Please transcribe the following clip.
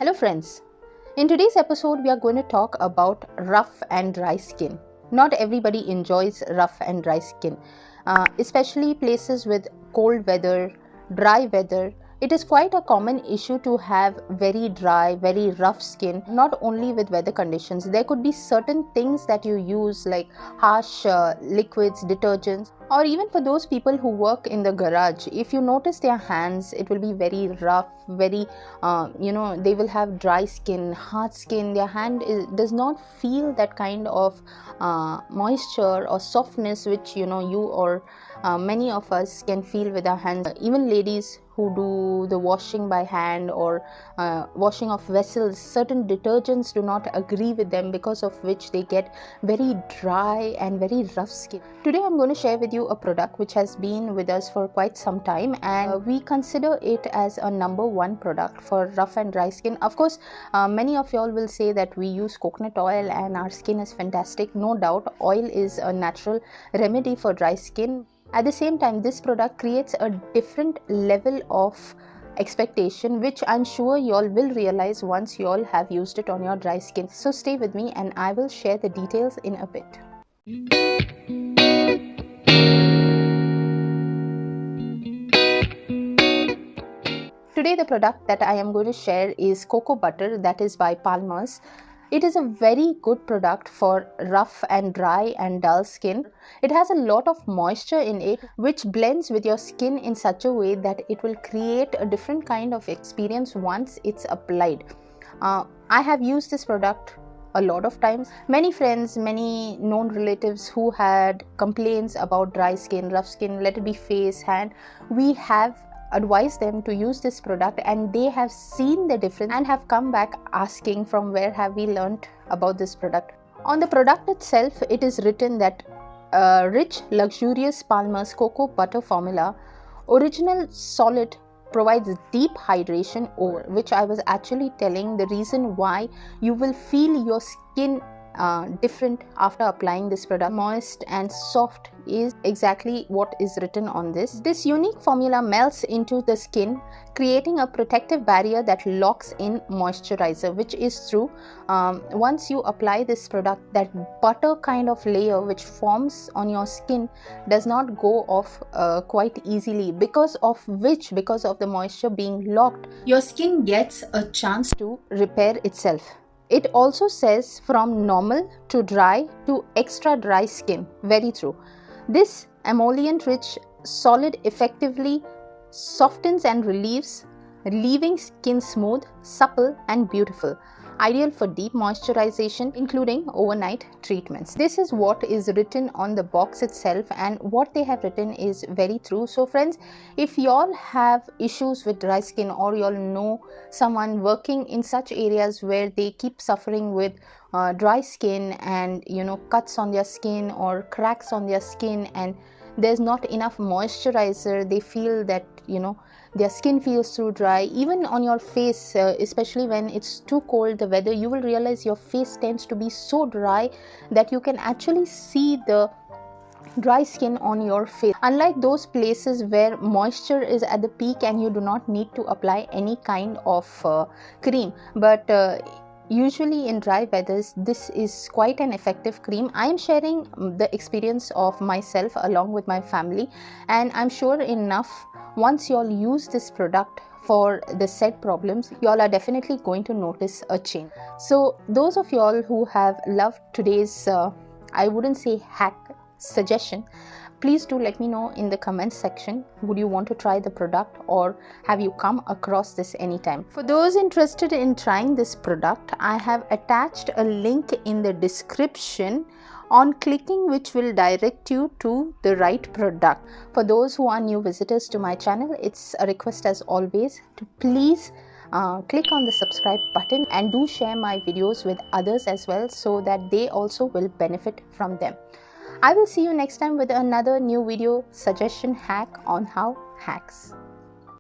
Hello friends, in today's episode we are going to talk about rough and dry skin. Not everybody enjoys rough and dry skin, especially places with cold weather, dry weather. It is quite a common issue to have very dry, very rough skin, not only with weather conditions. There could be certain things that you use like harsh liquids, detergents, or even for those people who work in the garage. If you notice their hands, it will be very rough, very, they will have dry skin, hard skin. Their hand does not feel that kind of moisture or softness which you or many of us can feel with our hands. Even ladies who do the washing by hand or washing of vessels, certain detergents do not agree with them, because of which they get very dry and very rough skin. Today I'm going to share with you a product which has been with us for quite some time, and we consider it as a number one product for rough and dry skin. Of course, many of y'all will say that we use coconut oil and our skin is fantastic. No doubt, oil is a natural remedy for dry skin. At the same time, this product creates a different level of expectation, which I'm sure y'all will realize once y'all have used it on your dry skin. So stay with me and I will share the details in a bit. Today the product that I am going to share is cocoa butter, that is by Palmer's. It is a very good product for rough and dry and dull skin. It has a lot of moisture in it, which blends with your skin in such a way that it will create a different kind of experience once it's applied. I have used this product a lot of times. Many friends, many known relatives who had complaints about dry skin, rough skin, let it be face, hand, we have advise them to use this product, and they have seen the difference and have come back asking from where have we learned about this product. On the product itself, it is written that rich, luxurious Palmer's cocoa butter formula, original solid, provides deep hydration, over which I was actually telling the reason why you will feel your skin different after applying this product. Moist and soft is exactly what is written on this. This unique formula melts into the skin, creating a protective barrier that locks in moisturizer, which is true. Once you apply this product, that butter kind of layer which forms on your skin does not go off quite easily, because of the moisture being locked, your skin gets a chance to repair itself. It also says from normal to dry to extra dry skin. Very true. This emollient rich solid effectively softens and relieves, leaving skin smooth, supple and beautiful. Ideal for deep moisturization, including overnight treatments. This is what is written on the box itself, and what they have written is very true. So friends, if y'all have issues with dry skin, or y'all know someone working in such areas where they keep suffering with dry skin and cuts on their skin or cracks on their skin, and there's not enough moisturizer, they feel that their skin feels too dry. Even on your face, especially when it's too cold the weather, you will realize your face tends to be so dry that you can actually see the dry skin on your face. Unlike those places where moisture is at the peak and you do not need to apply any kind of cream, but usually in dry weathers, this is quite an effective cream. I am sharing the experience of myself along with my family, and I'm sure enough, once y'all use this product for the said problems, y'all are definitely going to notice a change. So those of y'all who have loved today's I wouldn't say hack suggestion, please do let me know in the comments section. Would you want to try the product, or have you come across this anytime? For those interested in trying this product, I have attached a link in the description, on clicking which will direct you to the right product. For those who are new visitors to my channel, it's a request as always to please click on the subscribe button and do share my videos with others as well, so that they also will benefit from them. I will see you next time with another new video suggestion hack on How Hacks.